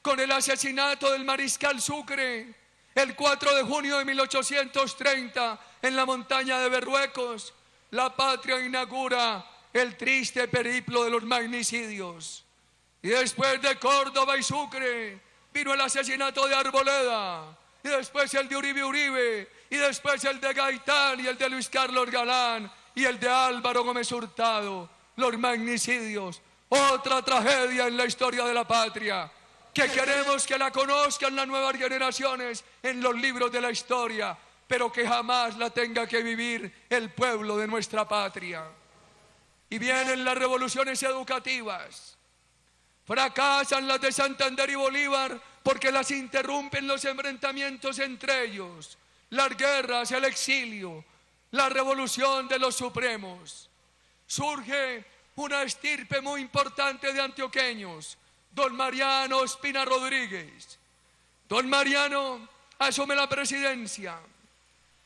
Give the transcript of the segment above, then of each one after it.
con el asesinato del mariscal Sucre, el 4 de junio de 1830, en la montaña de Berruecos, la patria inaugura el triste periplo de los magnicidios. Y después de Córdoba y Sucre, vino el asesinato de Arboleda, y después el de Uribe Uribe, y después el de Gaitán, y el de Luis Carlos Galán, y el de Álvaro Gómez Hurtado, los magnicidios. Otra tragedia en la historia de la patria, que queremos que la conozcan las nuevas generaciones en los libros de la historia, pero que jamás la tenga que vivir el pueblo de nuestra patria. Y vienen las revoluciones educativas. Fracasan las de Santander y Bolívar porque las interrumpen los enfrentamientos entre ellos, las guerras, el exilio, la revolución de los supremos. Surge una estirpe muy importante de antioqueños, don Mariano Ospina Rodríguez. Don Mariano asume la presidencia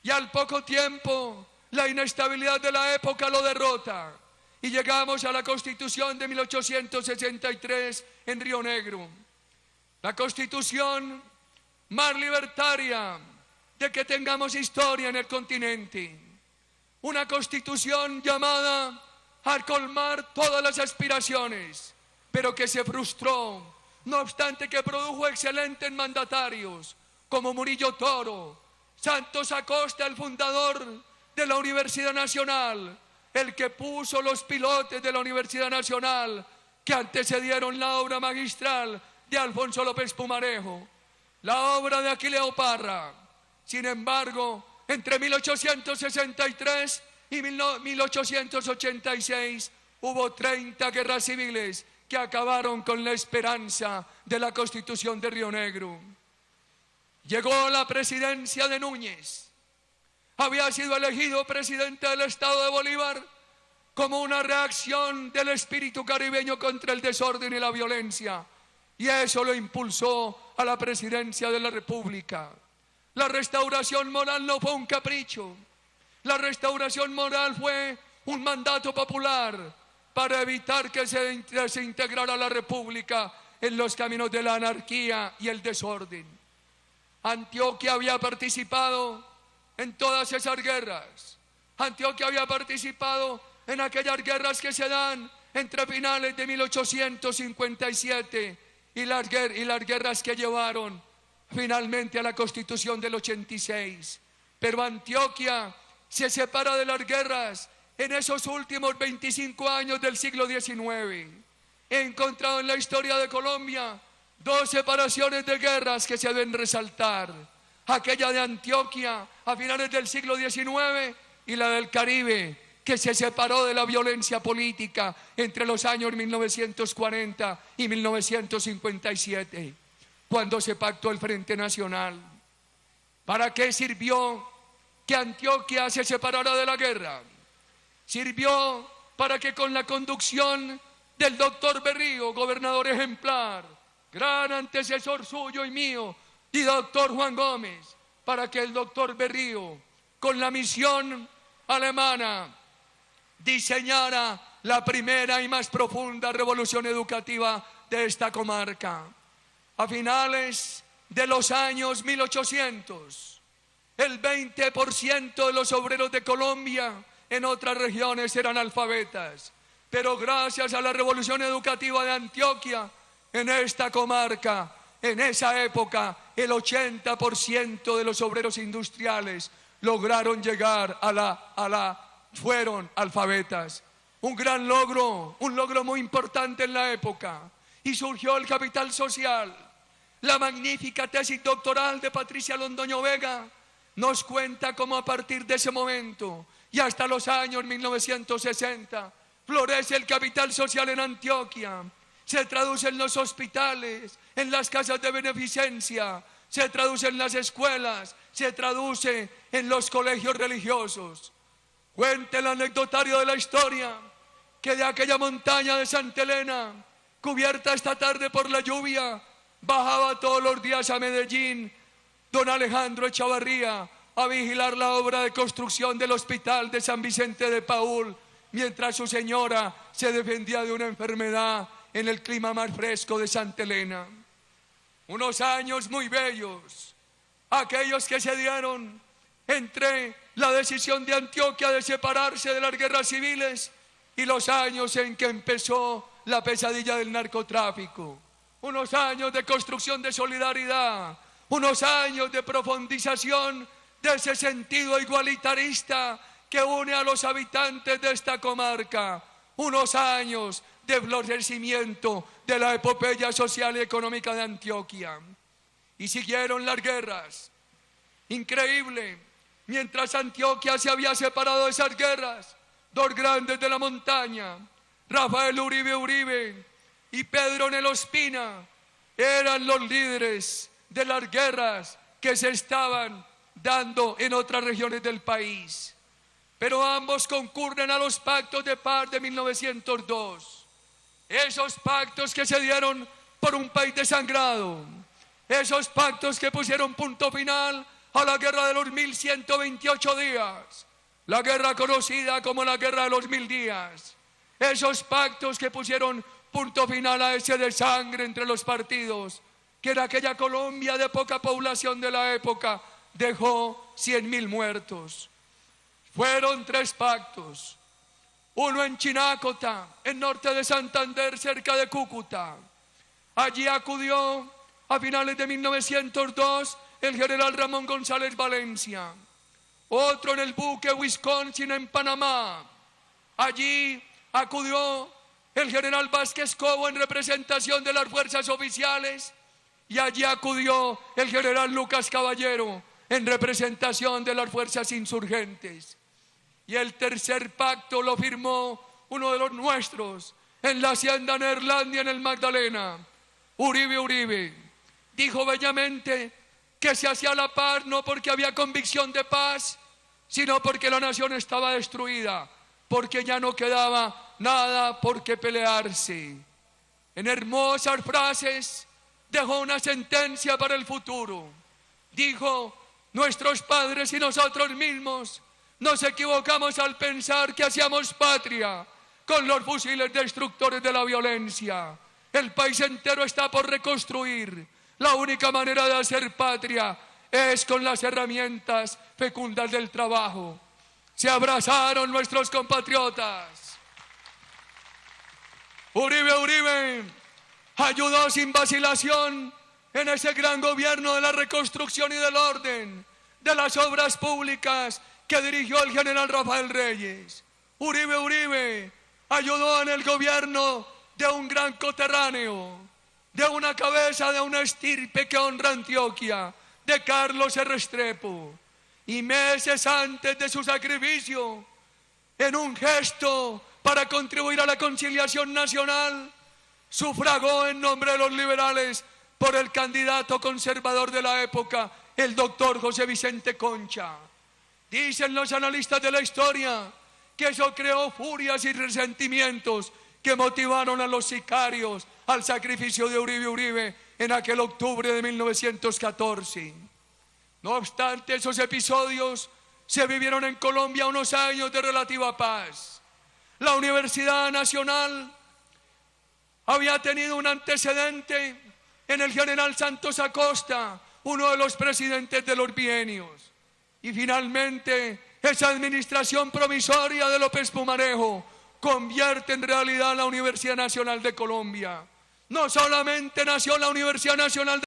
y al poco tiempo la inestabilidad de la época lo derrota y llegamos a la Constitución de 1863 en Río Negro. La Constitución más libertaria de que tengamos historia en el continente. Una Constitución llamada a colmar todas las aspiraciones, pero que se frustró, no obstante que produjo excelentes mandatarios como Murillo Toro, Santos Acosta, el fundador de la Universidad Nacional, el que puso los pilotes de la Universidad Nacional que antecedieron la obra magistral de Alfonso López Pumarejo, la obra de Aquileo Parra. Sin embargo, entre 1863 y 1886 hubo 30 guerras civiles que acabaron con la esperanza de la Constitución de Río Negro. Llegó la presidencia de Núñez. Había sido elegido presidente del estado de Bolívar como una reacción del espíritu caribeño contra el desorden y la violencia, y eso lo impulsó a la presidencia de la República. La restauración moral no fue un capricho, la restauración moral fue un mandato popular para evitar que se desintegrara la República en los caminos de la anarquía y el desorden. Antioquia había participado en todas esas guerras. Antioquia había participado en aquellas guerras que se dan entre finales de 1857 y las guerras que llevaron finalmente a la Constitución del 86. Pero Antioquia se separa de las guerras en esos últimos 25 años del siglo XIX. He encontrado en la historia de Colombia dos separaciones de guerras que se deben resaltar: aquella de Antioquia a finales del siglo XIX y la del Caribe, que se separó de la violencia política entre los años 1940 y 1957, cuando se pactó el Frente Nacional. ¿Para qué sirvió que Antioquia se separara de la guerra? Sirvió para que con la conducción del doctor Berrío, gobernador ejemplar, gran antecesor suyo y mío, y doctor Juan Gómez, para que el doctor Berrío, con la misión alemana, diseñara la primera y más profunda revolución educativa de esta comarca. A finales de los años 1800, el 20% de los obreros de Colombia en otras regiones eran analfabetas, pero gracias a la revolución educativa de Antioquia, en esta comarca, en esa época, el 80% de los obreros industriales lograron llegar fueron alfabetas. Un gran logro, un logro muy importante en la época. Y surgió el capital social. La magnífica tesis doctoral de Patricia Londoño Vega nos cuenta cómo a partir de ese momento y hasta los años 1960 florece el capital social en Antioquia. Se traduce en los hospitales, en las casas de beneficencia, se traduce en las escuelas, se traduce en los colegios religiosos. Cuenta el anecdotario de la historia que de aquella montaña de Santa Elena, cubierta esta tarde por la lluvia, bajaba todos los días a Medellín don Alejandro Echavarría a vigilar la obra de construcción del hospital de San Vicente de Paúl, mientras su señora se defendía de una enfermedad en el clima más fresco de Santa Elena. Unos años muy bellos, aquellos que se dieron entre la decisión de Antioquia de separarse de las guerras civiles y los años en que empezó la pesadilla del narcotráfico. Unos años de construcción de solidaridad, unos años de profundización de ese sentido igualitarista que une a los habitantes de esta comarca, unos años de florecimiento de la epopeya social y económica de Antioquia. Y siguieron las guerras. Increíble, mientras Antioquia se había separado de esas guerras, dos grandes de la montaña, Rafael Uribe Uribe y Pedro Nel Ospina, eran los líderes de las guerras que se estaban dando en otras regiones del país. Pero ambos concurren a los pactos de paz de 1902. Esos pactos que se dieron por un país desangrado. Esos pactos que pusieron punto final a la guerra de los 1128 días. La guerra conocida como la guerra de los 1000 días. Esos pactos que pusieron punto final a ese desangre entre los partidos, que en aquella Colombia de poca población de la época dejó 100.000 muertos. Fueron 3 pactos, uno en Chinácota, en norte de Santander, cerca de Cúcuta. Allí acudió a finales de 1902 el general Ramón González Valencia. Otro en el buque Wisconsin en Panamá. Allí acudió el general Vázquez Cobo en representación de las fuerzas oficiales, y allí acudió el general Lucas Caballero en representación de las fuerzas insurgentes. Y el tercer pacto lo firmó uno de los nuestros en la hacienda Neerlandia en el Magdalena, Uribe Uribe. Dijo bellamente que se hacía la paz no porque había convicción de paz, sino porque la nación estaba destruida, porque ya no quedaba nada por qué pelearse. En hermosas frases dejó una sentencia para el futuro. Dijo: nuestros padres y nosotros mismos nos equivocamos al pensar que hacíamos patria con los fusiles destructores de la violencia. El país entero está por reconstruir. La única manera de hacer patria es con las herramientas fecundas del trabajo. Se abrazaron nuestros compatriotas. Uribe Uribe ayudó sin vacilación en ese gran gobierno de la reconstrucción y del orden, de las obras públicas que dirigió el general Rafael Reyes. Uribe Uribe ayudó en el gobierno de un gran coterráneo, de una cabeza de una estirpe que honra Antioquia, de Carlos R. Restrepo. Y meses antes de su sacrificio, en un gesto para contribuir a la conciliación nacional, sufragó en nombre de los liberales por el candidato conservador de la época, el doctor José Vicente Concha. Dicen los analistas de la historia que eso creó furias y resentimientos que motivaron a los sicarios al sacrificio de Uribe Uribe en aquel octubre de 1914. No obstante, esos episodios se vivieron en Colombia unos años de relativa paz. La Universidad Nacional había tenido un antecedente en el general Santos Acosta, uno de los presidentes de los bienios. Y finalmente, esa administración provisoria de López Pumarejo convierte en realidad la Universidad Nacional de Colombia. No solamente nació la Universidad Nacional de